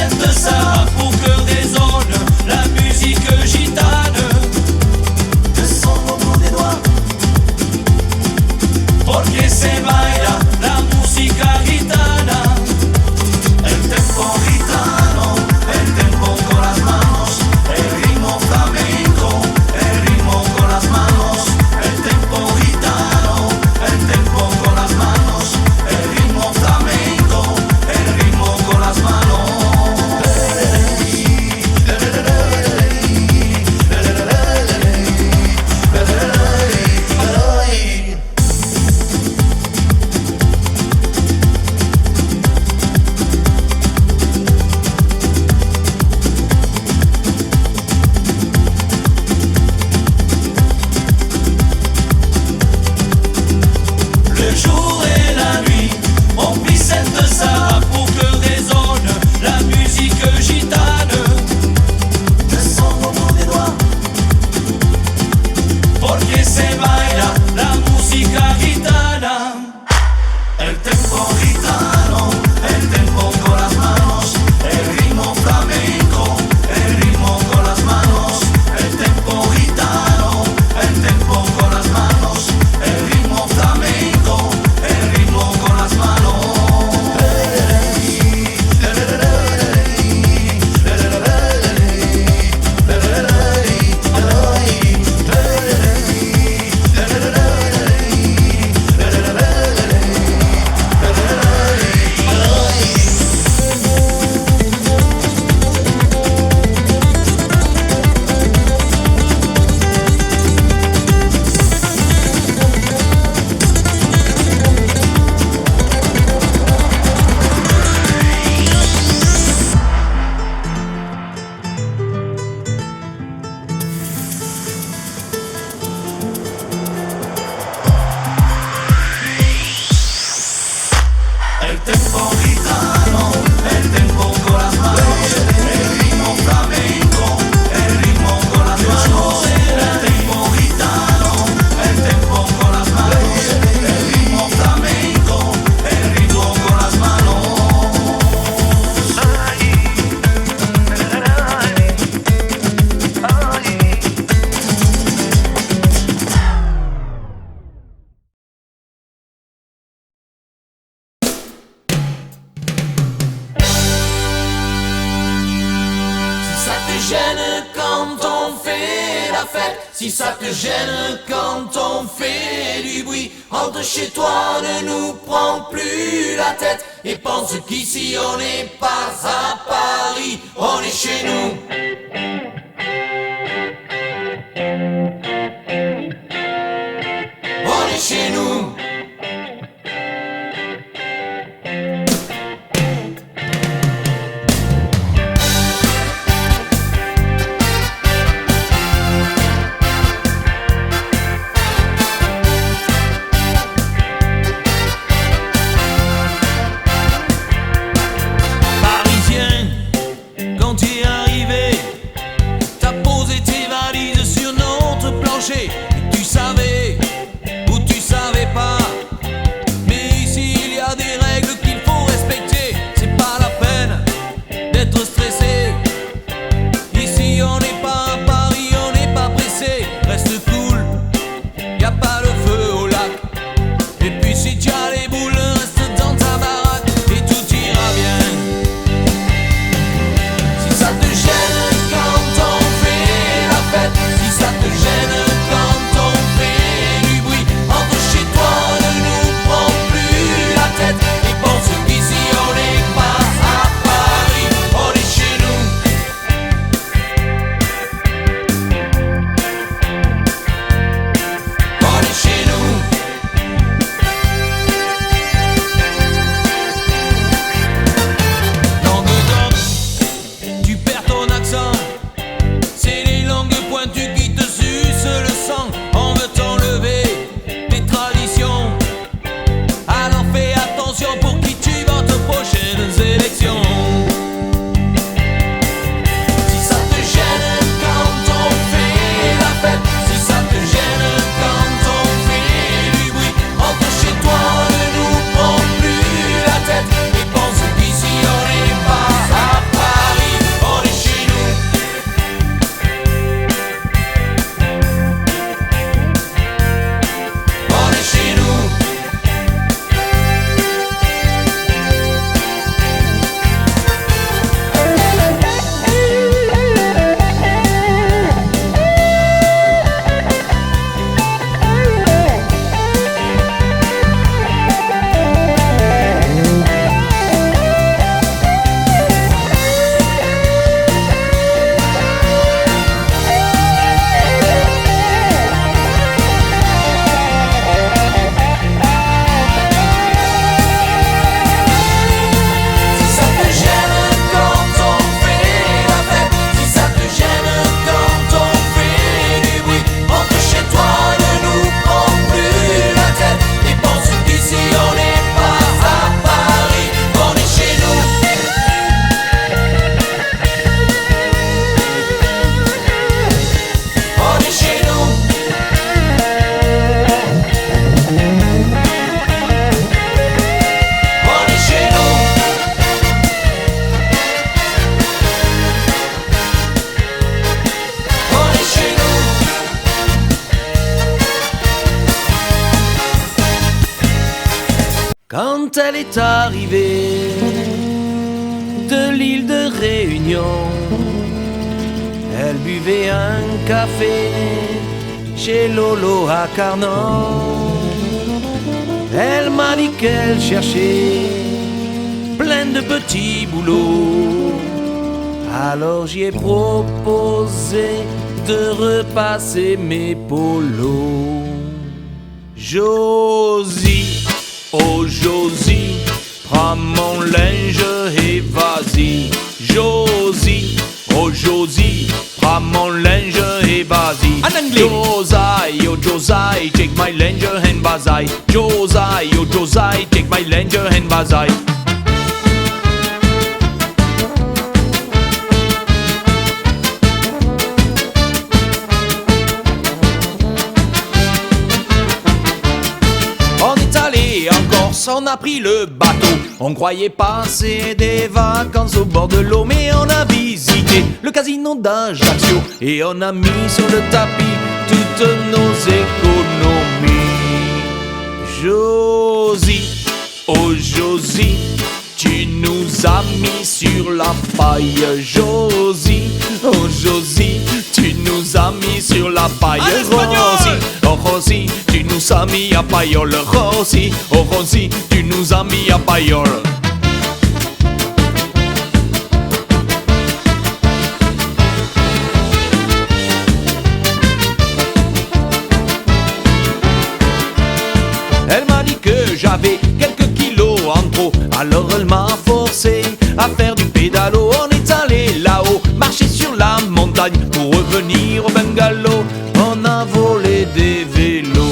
Vicente Sara pour que résonne la musique gitane. De son au bout des doigts, porque se baila la música gitana. El tempo gitano, el tempo con las manos, el ritmo flamenco, el ritmo con las manos. El tempo gitano, el tempo con las manos, el ritmo flamenco, el ritmo con las manos. Le jour et la nuit, on Vicente Sara pour que résonne la musique gitane. De son au bout des doigts, porque se baila la música gitana. El tempo gitano, el tempo con las manos, el ritmo flamenco, el ritmo con las manos. El tempo gitano, el tempo con las manos, el ritmo flamenco, el ritmo con las manos. El tempo gitano, el tempo con las manos, el ritmo flamenco, el ritmo con las manos. El tempo gitano, el tempo con las manos, el ritmo flamenco, el ritmo con las manos. Si ça te gêne quand on fait la fête, si ça te gêne quand on fait du bruit, rentre chez toi, ne nous prends plus la tête et pense qu'ici on n'est pas à Paris, on est chez nous. On est chez nous. Parisien, Quand elle est arrivée de l'île de Réunion, elle buvait un café chez Lolo à Carnon. Elle m'a dit qu'elle cherchait plein de petits boulots. Alors j'y ai proposé de repasser mes polos. Josie, oh Josie, prends mon linge et vas-y. Josie, oh Josie, prends mon linge et vas-y. En anglais. Josie, oh Josie, take my linge and vas-y. Josie, oh Josie, take my linge and vas-y. On a pris le bateau, on croyait passer des vacances au bord de l'eau, mais on a visité le casino d'Ajaccio et on a mis sur le tapis toutes nos économies. Josie, oh Josie, tu nous as mis sur la paille. Josie, oh Josie, tu nous as mis sur la paille. Rosie, oh Rosie, tu nous as mis à paillole. Rosie, oh Rosie, tu nous as mis à paillole. Elle m'a dit que j'avais quelques kilos en trop, alors elle m'a forcé à faire du pédalo. On est allé là-haut, marcher sur la montagne pour revenir au bungalow. On a volé des vélos.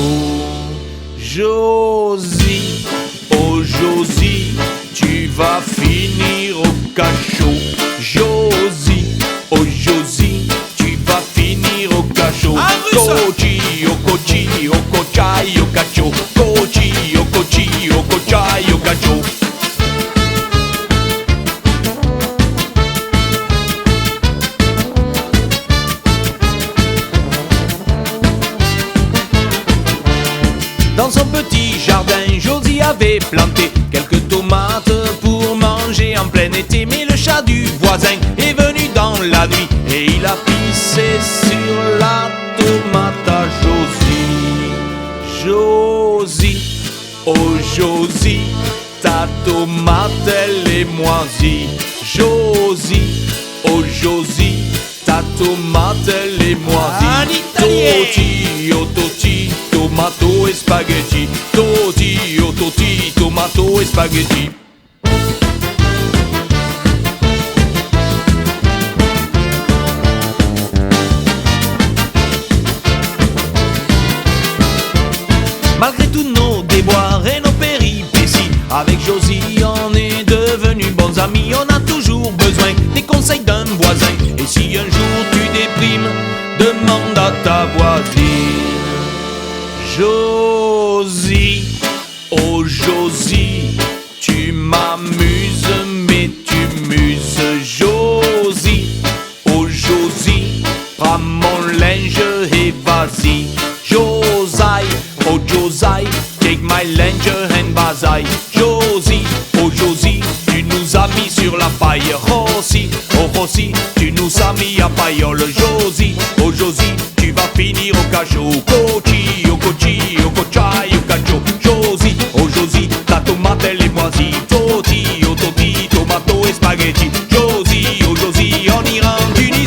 Josie, oh Josie, tu vas finir au cachot. Josie, oh Josie, tu vas finir au cachot. Kochi, oh Kochi, oh Kochai, oh cacho. Kochi, oh Kochi, oh Kochai, oh cacho. Dans son petit jardin, Josie avait planté quelques tomates pour manger en plein été. Mais le chat du voisin est venu dans la nuit et il a pissé sur la tomate à Josie. Josie, oh Josie, ta tomate elle est moisie. Josie, oh Josie, ta tomate elle est moisie. Toti, oh Toti, tomato e spaghetti. Toti, oh Toti, tomato e spaghetti. Malgré tous nos déboires et nos péripéties, avec Josie on est devenus bons amis. On a toujours besoin des conseils d'un voisin. Et si un jour tu déprimes, demande à ta voisine. Josie, oh Josie, tu m'amuses mais tu muses. Josie, oh Josie, prends mon linge et vas-y. Josie, oh Josie, take my linge and vas-y. Josie, oh Josie, tu nous as mis sur la paille. Rosie, oh Rosie, tu nous as mis à paillole. Josie, oh Josie, tu vas finir au cachot. Kochi, oh Kochi, oh Kochai, oh cacho. Josie, oh Josie, ta tomate elle est moisie. Toti, oh Toti, tomato et spaghetti. Josie, oh Josie, on ira en Tunisie.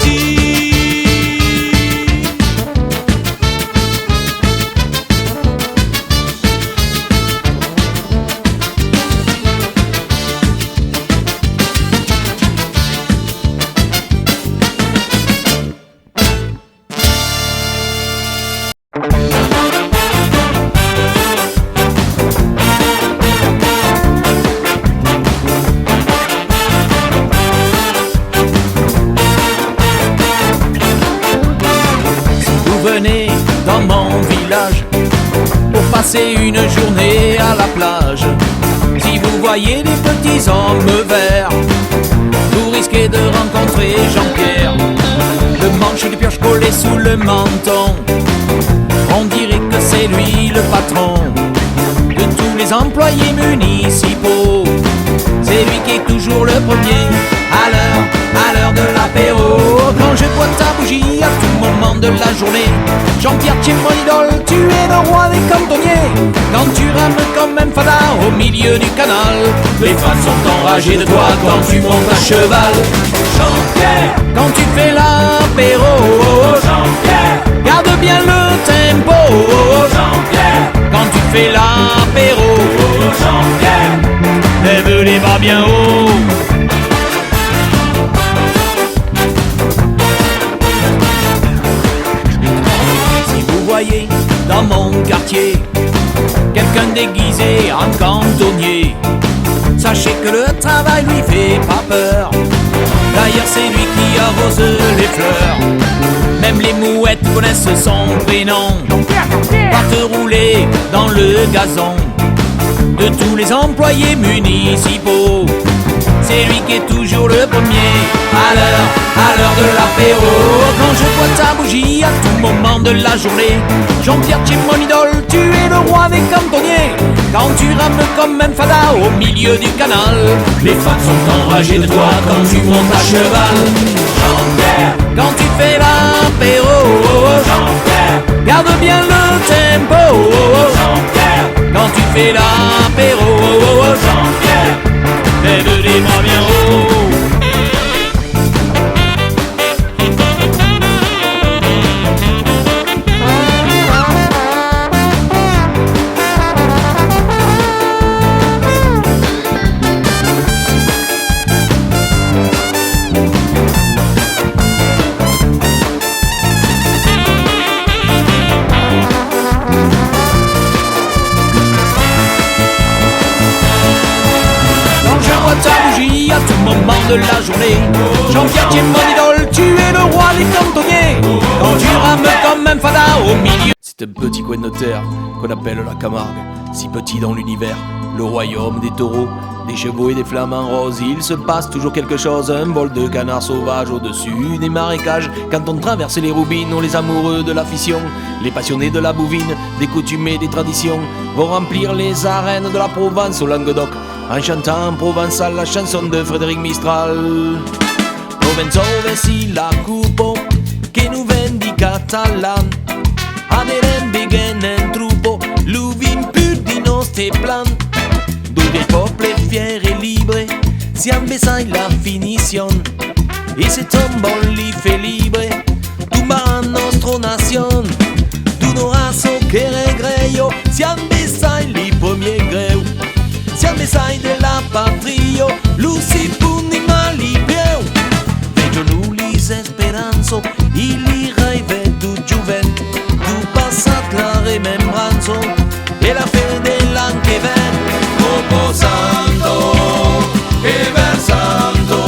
Venez dans mon village pour passer une journée à la plage. Si vous voyez des petits hommes verts, vous risquez de rencontrer Jean-Pierre. Le manche et les pioches collées sous le menton, on dirait que c'est lui le patron de tous les employés municipaux. C'est lui qui est toujours le premier, à l'heure de l'apéro. Quand je bois ta bougie à tout moment de la journée, Jean-Pierre, tu es mon idole, tu es le roi des cantonniers. Quand tu rames comme un fada au milieu du canal, les fans sont enragés de toi quand tu montes à cheval. Jean-Pierre, quand tu fais l'apéro, Jean-Pierre, garde bien le tempo. Jean-Pierre, quand tu fais l'apéro, Jean-Pierre, lève les bras bien haut. Si vous voyez dans mon quartier quelqu'un déguisé en cantonnier, sachez que le travail lui fait pas peur. D'ailleurs c'est lui qui arrose les fleurs. Même les mouettes connaissent son prénom. Partent rouler dans le gazon de tous les employés municipaux. C'est lui qui est toujours le premier, à l'heure de l'apéro. Quand je bois ta bougie à tout moment de la journée, Jean-Pierre, tu es mon idole, tu es le roi des cantonniers. Quand tu rames comme un fada au milieu du canal, les fans sont enragés de toi quand tu montes à cheval. Jean-Pierre, quand tu fais l'apéro, Jean-Pierre, garde bien le tempo. Jean-Pierre, quand tu fais l'apéro, Jean-Pierre, lève les bras bien haut. À tout moment de la journée, Jean-Pierre, tu es mon idole, tu es le roi des cantonniers. Quand tu rames comme un fada au milieu. C'est un petit coin de terre qu'on appelle la Camargue, si petit dans l'univers, le royaume des taureaux, des chevaux et des flamants roses. Il se passe toujours quelque chose, un vol de canards sauvages au-dessus des marécages. Quand on traverse les roubines, on les amoureux de la fission, les passionnés de la bouvine, des coutumes et des traditions, vont remplir les arènes de la Provence au Languedoc, en chantant en provençal la chanson de Frédéric Mistral. Provenzo vesi la cupo che nu vendi catalan, aderem begen en trupo, l'uvim pur di nostre plan, dove il popolo è fier e libre, si ambesai la finition, e se tombon li fe libre, tumba nostro nación, tu no raso che regreio, si ambesai li premier greu, si ambesai de la patrio, luci puni mali pieu, veggio nullis esperanzo, ili rivedu giuven, tu passat la remembranzo, e la fede l'anche ven, proposando e versando,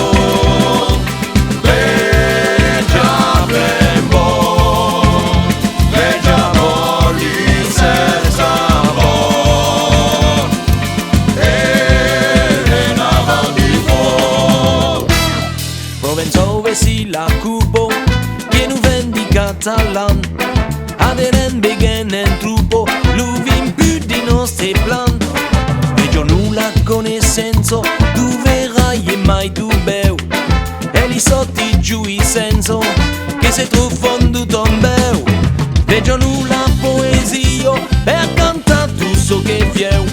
veggia bembo, veggia voli senza si la cupo che nu vendi catalan, aderen begen en trupo, l'uvim più di nostri plan, veggio nulla conoscenzo, tu verrai e mai tu beu, e li sotti giù i senso, che se tu fondu tombeu, veggio nulla poesio, per cantare tu so che fieu,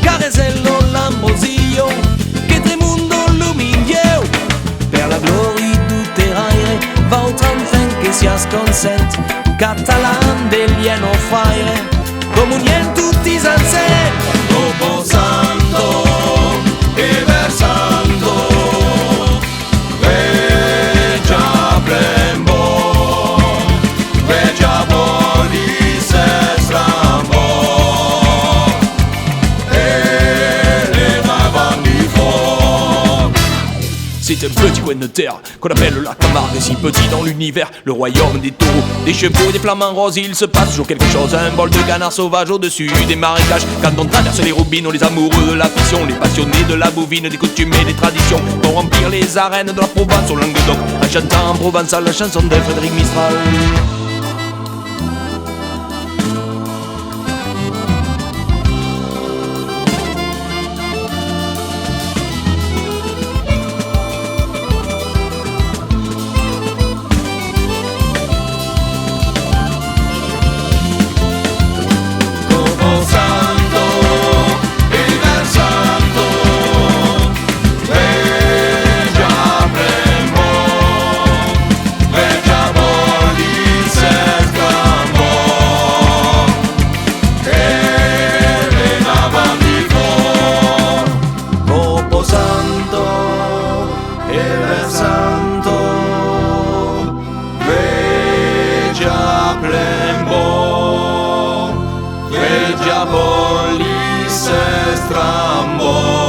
caresello l'ambrosio, che te mundo lumingheu, per la gloria va au tranfen che si asconsent, catalan dell'eno fire, comunien tutti i sansen, proposando e versando, veggia blembo, veggia voli se strambo, e le mavan di fuoco. C'est un petit coin de terre qu'on appelle la Camargue, si petit dans l'univers, le royaume des taureaux, des chevaux, des flamants roses. Il se passe toujours quelque chose, un bol de canards sauvages au-dessus des marécages. Quand on traverse les roubines, on les amoureux de la fission, les passionnés de la bouvine, des coutumes et des traditions, vont remplir les arènes de la Provence au Languedoc, en chantant en provençal la chanson de Frédéric Mistral. diabolis strambo.